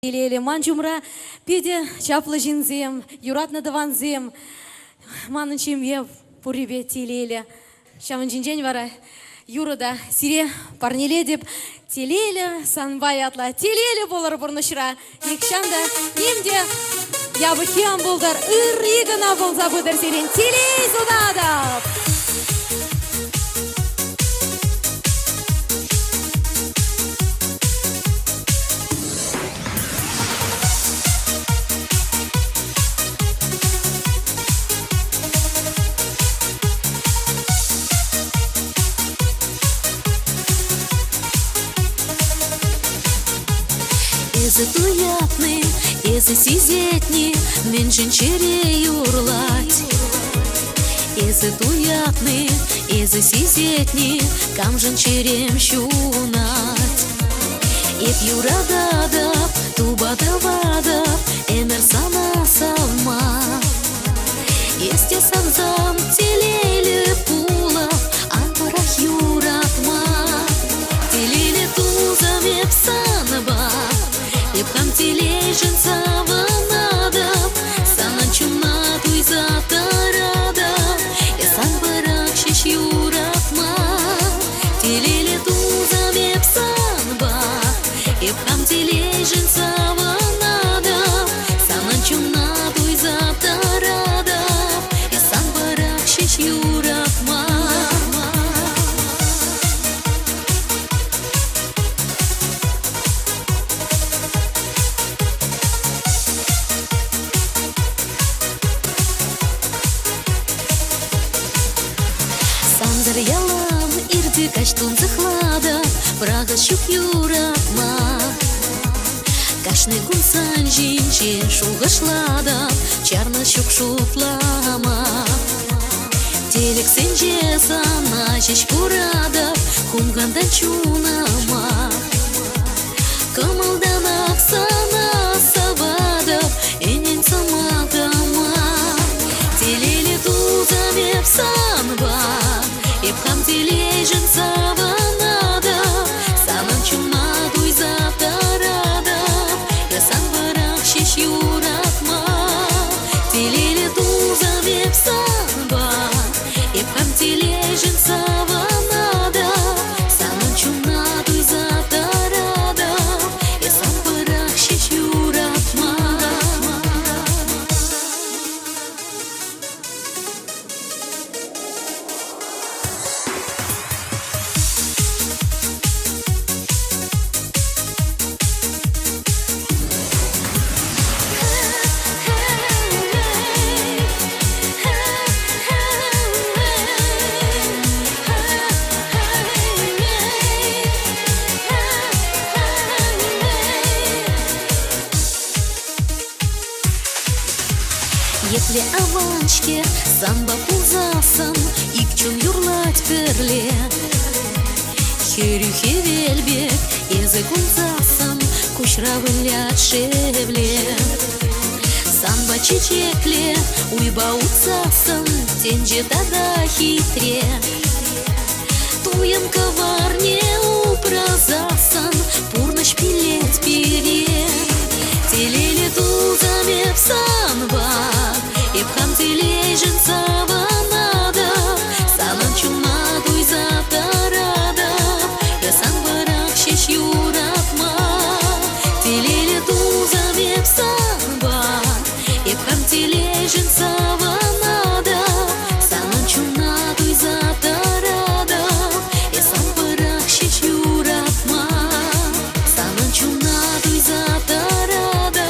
Илеле манчумра педе чаплы жинзем, юратны дыванзем, манычем е пурибе тилеле. Шамын жинжен вара юрада сире парнеле деп телеле санбай атла телеле болар бурнышра. Никшанда немде ябы хиам болдар ырыгына болса будер серен телей зудадап. Езі туятны, езі сизетни, мен жінчере юрлать. Езі туятны, езі сизетни, кам жінчерем шунать. Еп юрададап, тубадавадап, эмер сана сама. Есте самзам телейлі пулап, антарах юратма. Телейлі тузам еп санаба. Епхам тележен саванадап, санан чумна туйза тарадап, ясан барак шеш юратма. Телеле тузам еп санба, епхам тележен саванадап, санан чумна туйза тарадап, ясан барак шеш юратма. Ялам ирди каштун захлада, прага щук юратма. Кашны гунсан жинче шугашлада, чарна щук шутлама. Телек сенже сана жеш курада, хумганда чунама. Камалданак сана савадав, энен саматама. Телеле тузам еп санба, епхам тележен саванада, санан чумна туйза тарада, ясан барак шеш юратма. Телеле тузам еп санба, епхам тележен саванада, санан чумна туйза тарада, ясан барак шеш юратма. Епле аванчке самба пулзасын, икчун юрлать перле. Херю хевельбек, езы кунзасын, кушравылят шевле. Самба чечекле, уйба утсасын, тенже тада хитре. Туем коварне упразасын, пурныш пилет пере. Телеле тузам еп санба, епхам тележен саванада, санан чумна туйза тарада, ясан барак шеш юратма. Телеле тузам еп санба, епхам тележен саванада, санан чумна туйза тарада, ясан барак шеш юратма. Санан чумна туйза тарада,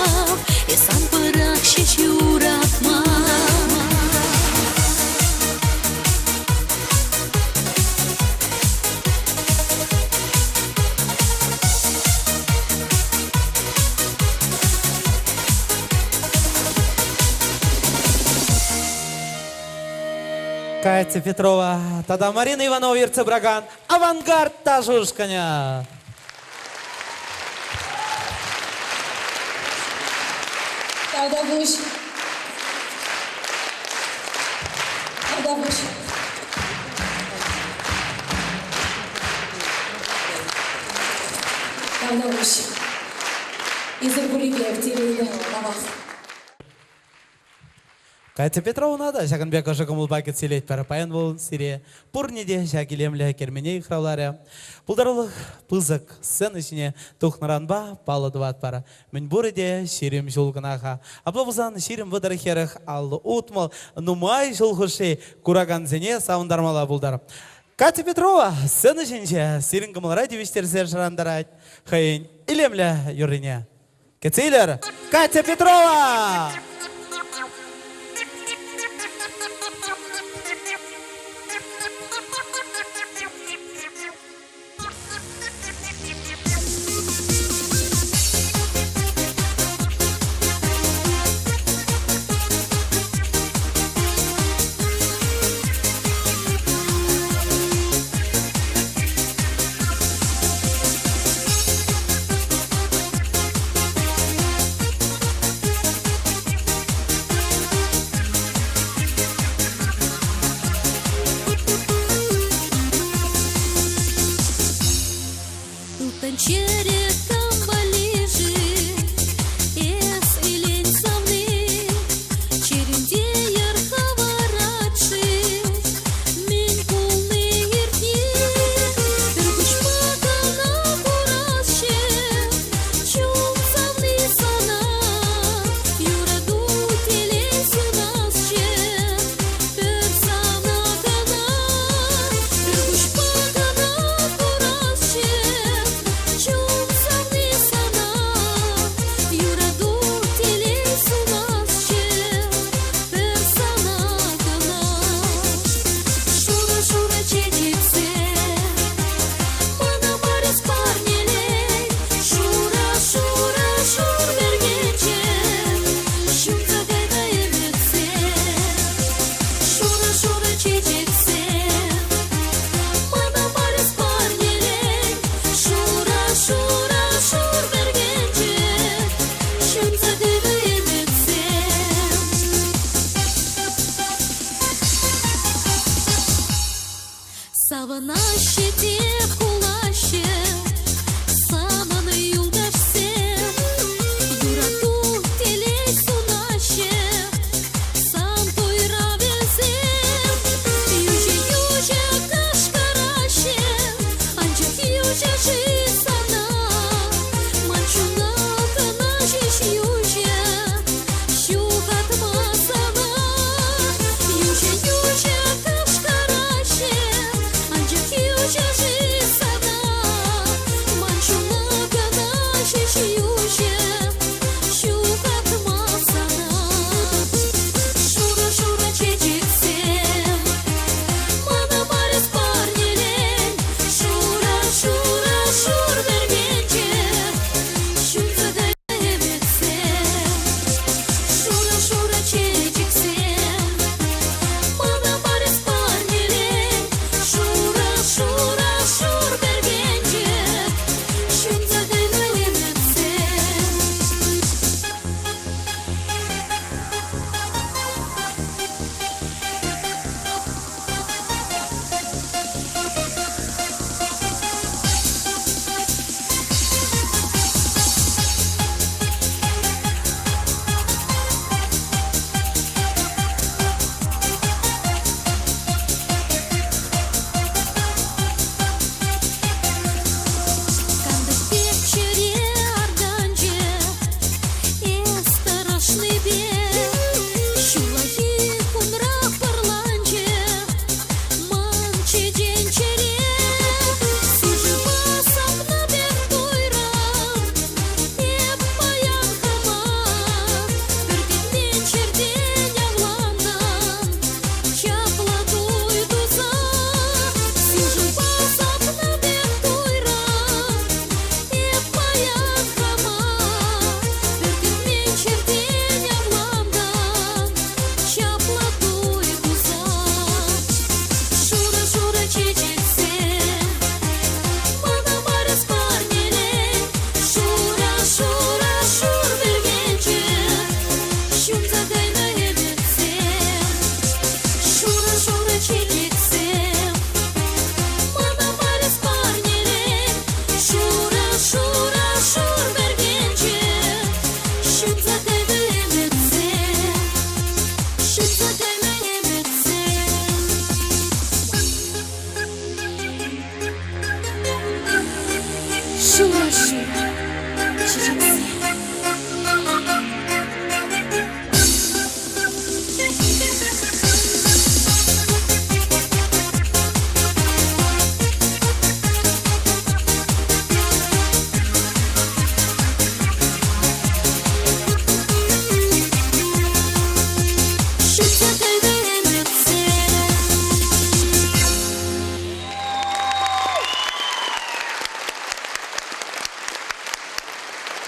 ясан барак шеш юратма. Катя Петрова, тогда Марина Иванова, Ирцебраган, авангард Тажушканя. Давдавуш. Давдавуш. Изер Бурибек тилейлі намаз. Катя Петровна да, Шаканбек Ожакомул бакет селет парапаян бол сире. Пурниде Шакилемле керменей хравларя. Пулдарылық пызык сын ішіне тухнаранба паладыват пара. Мен буриде ширим жолгынаха. Аплавузан ширим выдар херых аллы утмал нумай жолгыши кураганзене саундармала булдар. Катя Петрова сын ішінше сирин гымылра девиштерсер шарандарать. Хайын илемле юрине. Кетсейлер, Катя Петрова!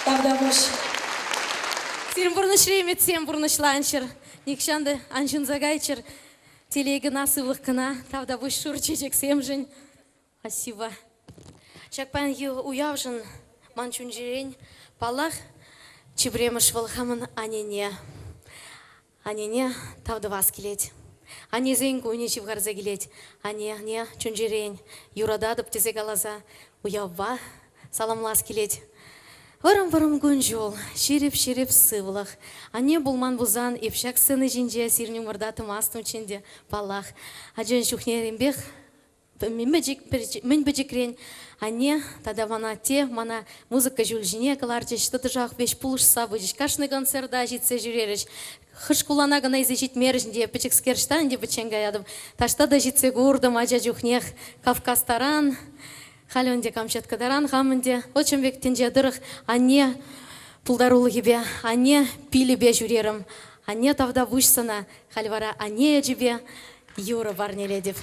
Тавдавыш. Сирим бурныш ремет, сем бурнышланчыр. Никшанды анчын загайчыр. Телегі насывлық кына. Тавдавыш шур чечек семжін. Спасибо. Шакпан ел уявжын. Манчун жирень. Палах. Чебремыш валхамын анене. Анене тавдавас келет. Ане зен куйне чивгарзе келет. Ане не чунжирень. Юрададып тезе галаза. Уявва саламлас келет. Варам-варам гунжол, ширип-ширип сывлах. Ане булман бузан, епшак сыны жинже, сирню мырдаты мастым ченде палах. Аджен шухнерембех, мен бежекрень. Ане, тада мана те, мана музыка жул жине каларчеш, тады жақ беш пулыш сабыжеш, кашны концерда житсе жүререш. Хыш кулана гана изечит мережінде, печек скерштан де біченгаядым. Ташта да житсе гурдым, аджа жухнех, Кавказ таран. Халёнде камчатка даран хамынде, очым век тенже дырых, ане пулдарулы гебе, ане пилебе жүрерім, ане тавда вышсана, хальвара ане жебе, юра барнеледев.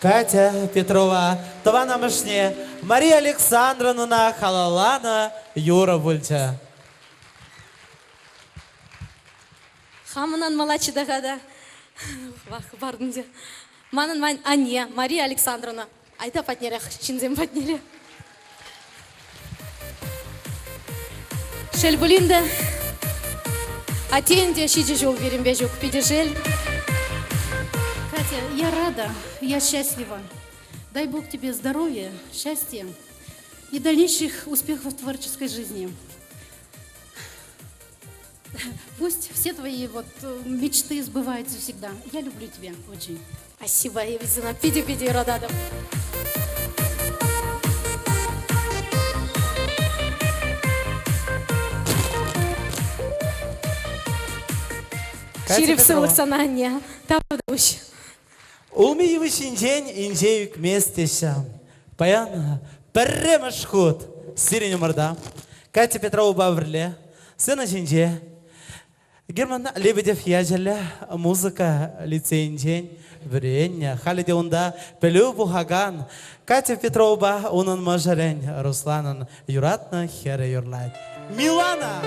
Катя Петрова, Тавана Мышне, Мария Александровна Халалана, Юра Вульча. Хамынан малачы дағада. Бардынде. Манын майн Ане, Мария Александровна. Айта патнере, чинзем патнере. Шельбулинда. А тенде шичежу уверен бежу пидежель. Катя, я рада, я счастлива. Дай Бог тебе здоровья, счастья и дальнейших успехов в творческой жизни. Пусть все твои мечты сбываются всегда. Я люблю тебя очень. Спасибо, Евзина. Пиди, Юрададов. Ширив сылық санания. Тавдуш. Улмиевы шинжень инжеюк местеша. Паян пірреміш худ. Сирень умарда. Катя Петрова баврле. Сына шинже. Герман Лебедев яжеле. Музыка лицейнжень. Вренья. Халиде унда пелю бухаган. Катя Петрова унын мажарень. Русланын юратны хере юрлайт. Милана!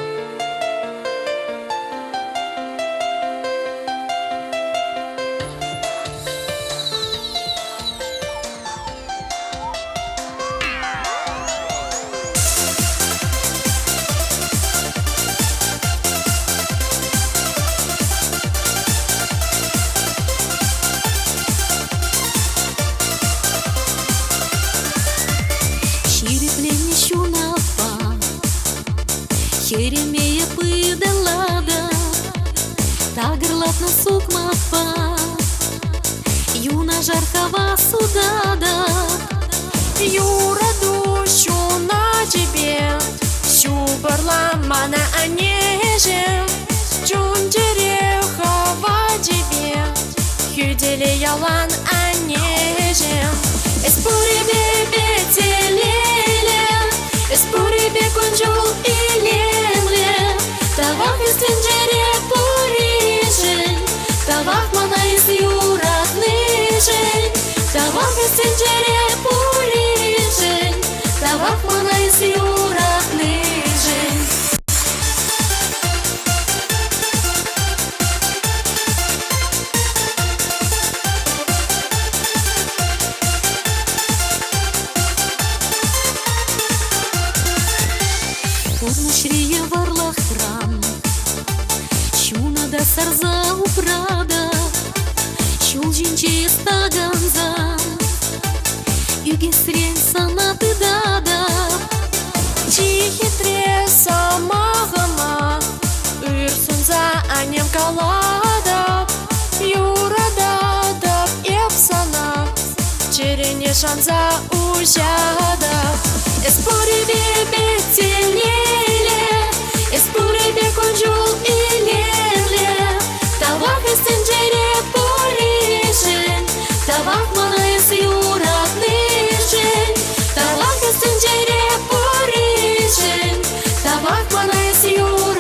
Херемея пыдалада, тагырлатна сукмапа, юна жархова судада. Юраду на тебе, щубарла мана анеже, чунджерехова тебе, хюдели ялан анеже. Эспури бебе телеле, эспури бе кунжул илемле, тавах из тенджере пурижень, тавах мана из юратныжень, тавах из тенджере пурижень, тавах мана из юратныжень. Шрие варлах храм, чуна да сарза упрада, чул жинче стаганза, юге срень санаты дада. Чихитре самагама, үрсунза анем калада, юрададап епсана, черене шанза ужада. Эспори бебе телеле, эспори бе конжул илемле, тавах из тенджере порижень, тавах мана из юратныжень, тавах из тенджере порижень, тавах мана из юратныжень.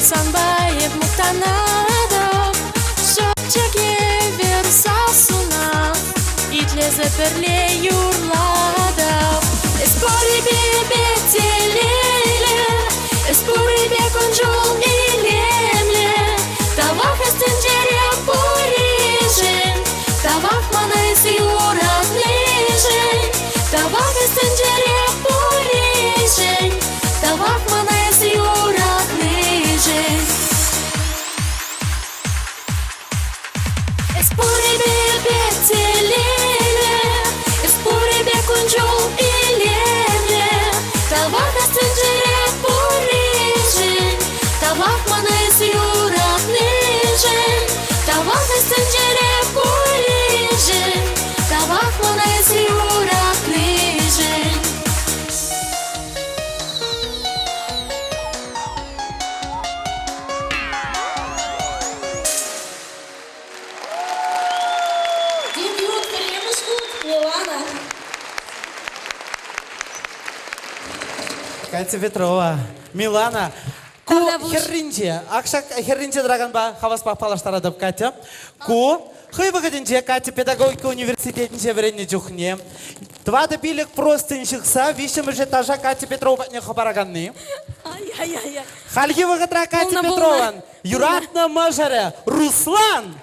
Санбаев муктанада, шапчаге версасуна, итле заперле юрлада. Эспори бебе телеле, эспори бе конжул илемле, тавах из тенджере порижень, тавах мана из юратныжень, тавах из тенджере порижень, тавах мана из юратныжень. Эспори бебе телеле, эспори бе конжул илемле, тавах из тенджере порижень. Катя Петрова, Милана. Ку херринче, акшак херринче драганба, хаваспах палаштарадып Катя. Ку хыйвагадинче Катя педагогика университетинче вренне чухне. Твады билик простын шықса, вишем этажа Катя Петрова не хабараганны. Ай-яй-яй. Хальги вагатра Катя Волна, Петрован, Юратна Мажаре, Руслан.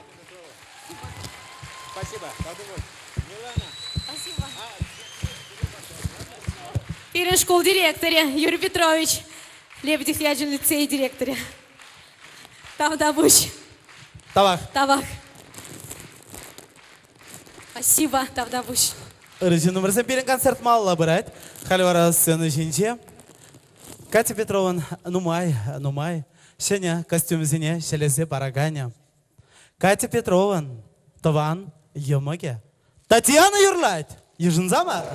Ирин школ директоре, Юрий Петрович. Лебедев Яджин лицей директоре. Тавдабуш. Тавах. Тавах. Спасибо, Тавдабуш. Рыжин номерсен берен концерт мало брать. Халивара сцены жинче. Катя Петрован, нумай. Сеня костюм зине, шелесе параганя. Катя Петрован, Таван, Йомаге. Татьяна Юрлайт, Ежинзама.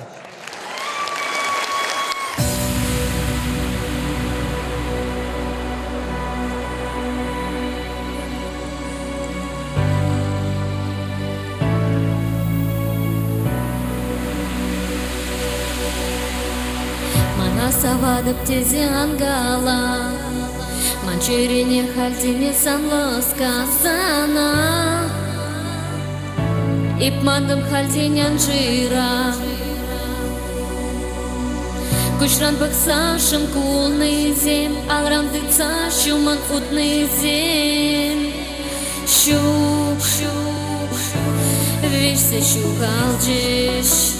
Савадып тезе ангала Манчерине хальтине санлы сказана Ипмандым хальтинян жира Кучран баксашым кулный зем Алрам дыца шуман утный зем Щук, вишься щукалджиш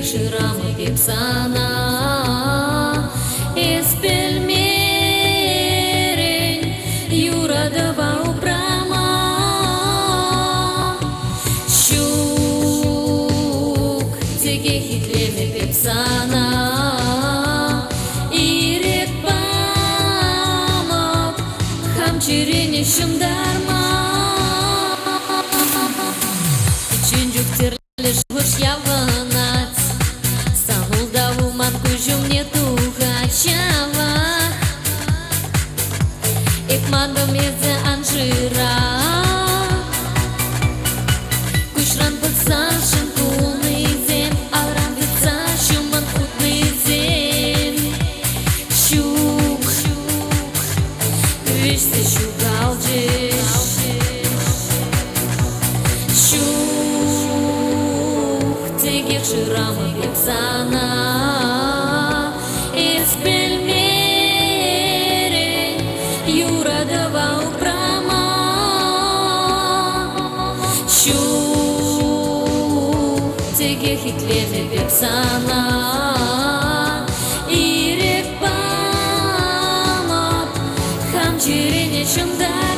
Ширамы пепсана Эспельмерень Юрадова упрама Щук Теге хитлеме пепсана Ирек памап Хамчирене шымдарма Üçüncük tерлі жвыш яванат мне тухачава Ипмандым езе анжира Кучран баксашын кулный зем Алрам вица шуман утный зем Щук, вишься щугалджиш Щук, тегех ширамы випсана Хитлеме пепсана Ирек памап Хамчирене шымдарма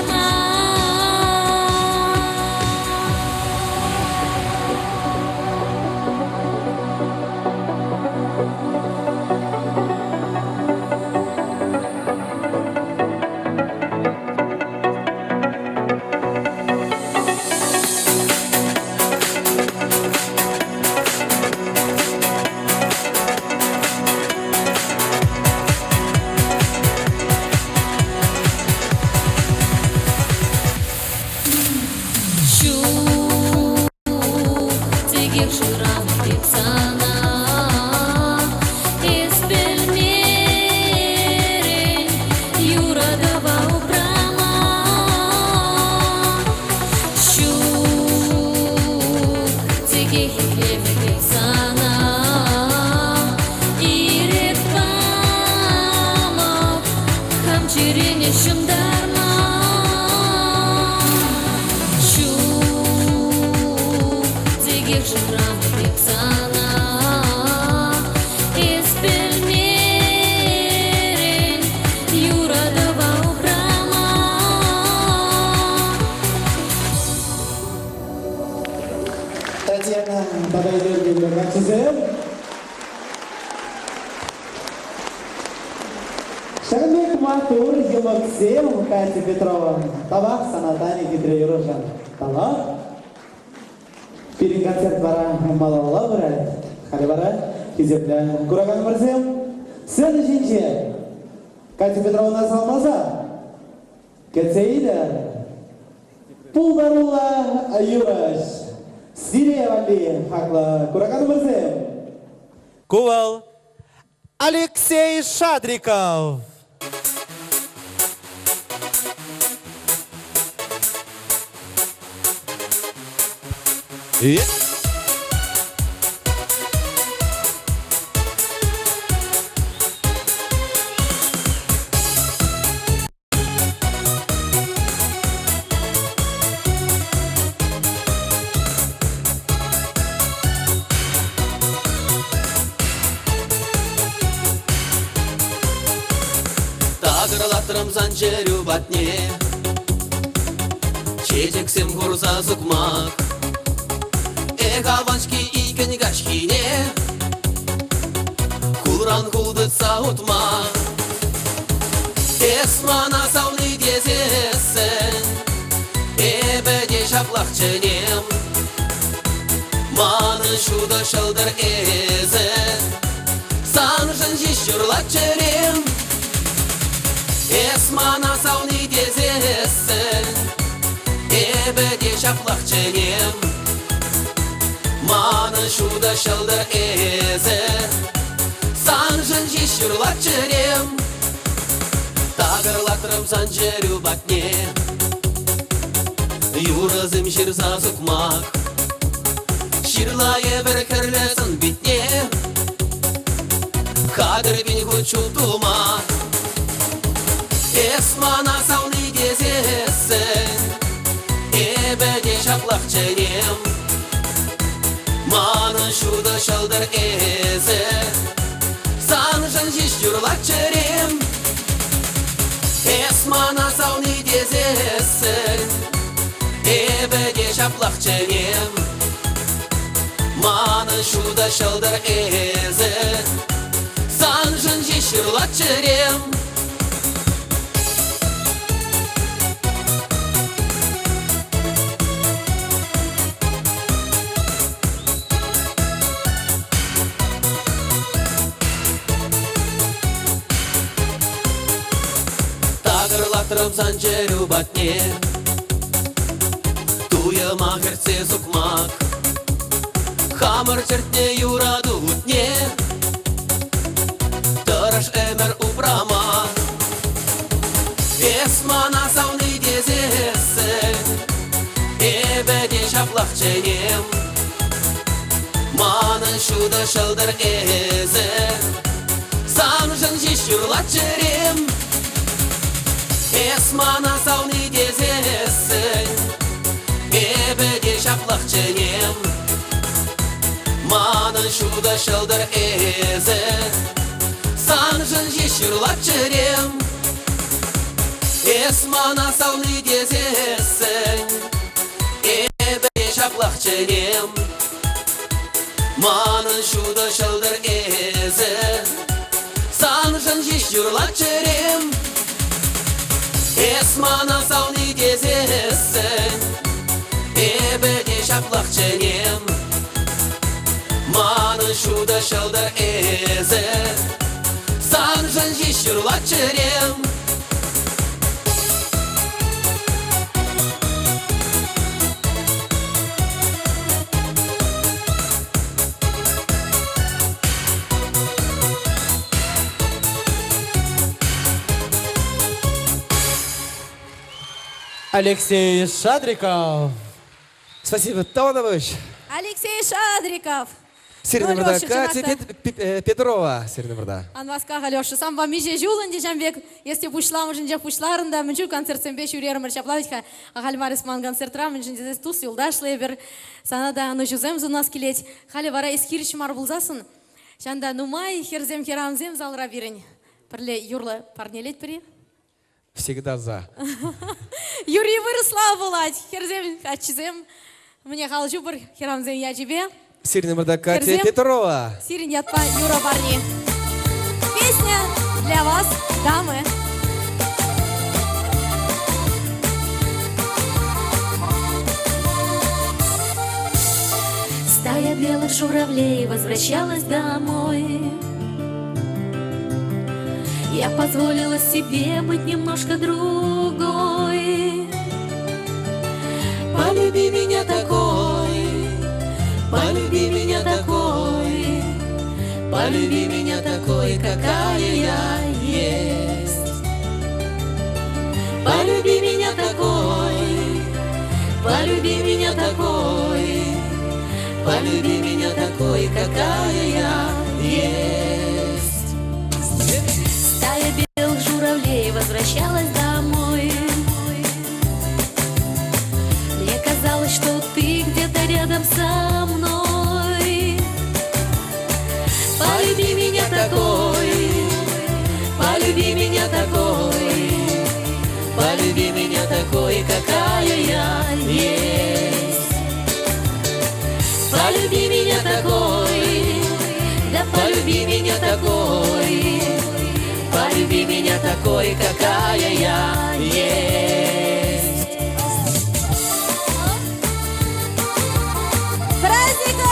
Шагамбек Матур, Максим, Катя Петрова. Табак, Санатани, Петре Юрошан. Табак. Пирин концерт бара малалла бара. Хали бара. Кизепля. Кураган Марсем. Следующий. Катя Петрова нас алмаза. Кетсеида. Пулдарула Юраш. Сирия Вали. Хакла. Кураган Марсем. Кувал. Алексей Шадриков. Тагырлатырым занчерю батне, чечексем горза зукмак. Эгалваншки икен гашкине, кулран кулдыца утма. Эсмана сауны дезесен, эбеде шаплахченем. Маны шуда шылдыр эзе, санжын жишурлачерем. Эсмана сауны дезесен, эбеде шаплахченем. Маны шуда шылдыр эзе, санжын жишурлачерем. Тагырлатырым санжерю батне, юразым жирза зукмак. Ширлае бір кірлесін бітне, кадыр бін күчу тума. Эсмана сауны дезесен, эбеде шаплахченем. Маны шуда шалдыр эзе, санжын жишурлачерем. Эсмана сауны дезесен, эбеде шаплахченем. Маны шуда шалдыр эзе, санжын жишурлачерем. Тагырлатырым санчерю батне, туяма херце зукмак. Хамыр чертне юраду утне, тырыш эмер упрама. Эсмана сауны дезесен, эбеде шаплахченем. Маны шуда шылдыр эзе, санжын жишурлачерем. Эсмана сауны дезесен, эбеде шаплахченем. Маны шуда шылдыр эзе, санжын жишурлачерем. Эсмана сауны дезесен, эбеде шаплахченем. Маны шуда шылдыр эзе, санжын жишурлачерем. Эсмана сауны дезесен, эбеде шаплахченем. Маны шуда шылдыр эзе, санжын жишурлачерем. Алексей Шадриков. Спасибо, Таунович. Алексей Шадриков. Сирина Ну, Брда, Лёша, Катя Джанатта. Петрова. Сирина Брда. Анваска Алёша, сам вам миже жулан дежамбек, если пушла, мы же пушларында, мы же концерт сембе шурьер маршаплавичка, а хальмарис ман концертра, мы же здесь тус юлдаш лебер, санада ну жузем за нас килеть, хали вара искирич марбулзасын, шанда нумай херзем херамзем залра бирень, перле юрла парнелет при. Всегда за. Юрий выросла булать, херзем хачизем, мне халжу бір херамзем я тебе. Сирина Брда, Катя Херзем. Петрова. Сирин ятпа Юра парни. Песня для вас. вас, дамы. Стая белых журавлей возвращалась домой. Я позволила себе быть немножко другой. Полюби меня такой, полюби меня такой, полюби меня такой, какая я есть. Полюби меня такой, полюби меня такой, полюби меня такой, какая я есть. Стая белых журавлей возвращалась домой. Мне казалось, что ты где-то рядом со мной. Полюби меня такой, полюби меня такой, полюби меня такой, какая я есть. Полюби меня такой, да полюби меня такой, полюби меня такой, какая я есть. Праздников!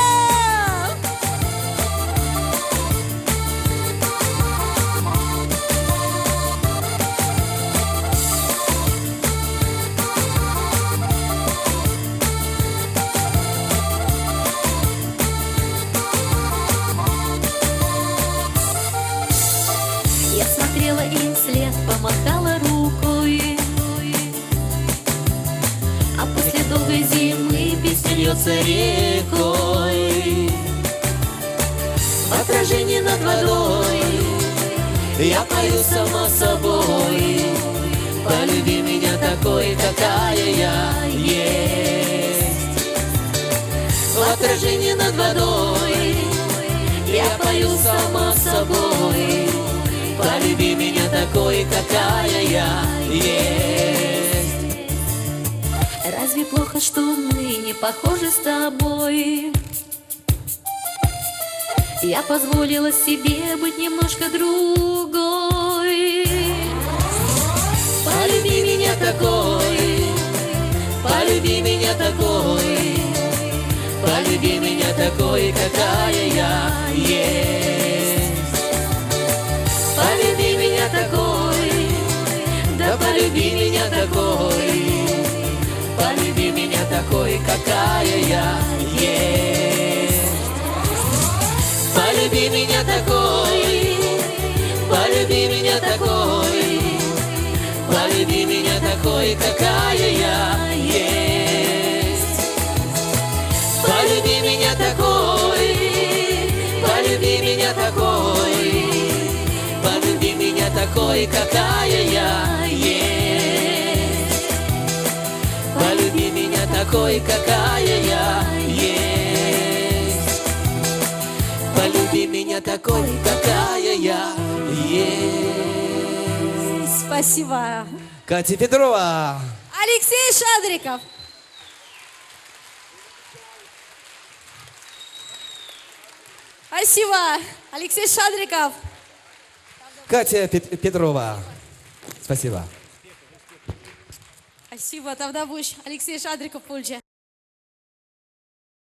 Я смотрела им вслед, помахала рукой. А после долгой зимы песня льется рекой. В отражении над водой я пою само собой. Полюби меня такой, какая я есть. В отражении над водой я пою само собой. Полюби меня такой, какая я есть. Разве плохо, что мы не похожи с тобой? Я позволила себе быть немножко другой. Полюби меня такой, полюби меня такой, полюби меня такой, какая я есть. Полюби меня такой, да полюби меня такой, полюби меня такой, какая я есть. Полюби меня такой, полюби меня такой, полюби меня такой, какая я есть. Полюби меня такой, полюби меня такой, полюби меня такой, какая я есть. Полюби меня такой, какая я есть. Полюби меня такой, какая я есть. Спасибо. Катя Петрова. Алексей Шадриков. Спасибо. Алексей Шадриков. Катя Петрова. Спасибо. Спасибо, Тавдабуш. Алексей Шадриков, Пульча.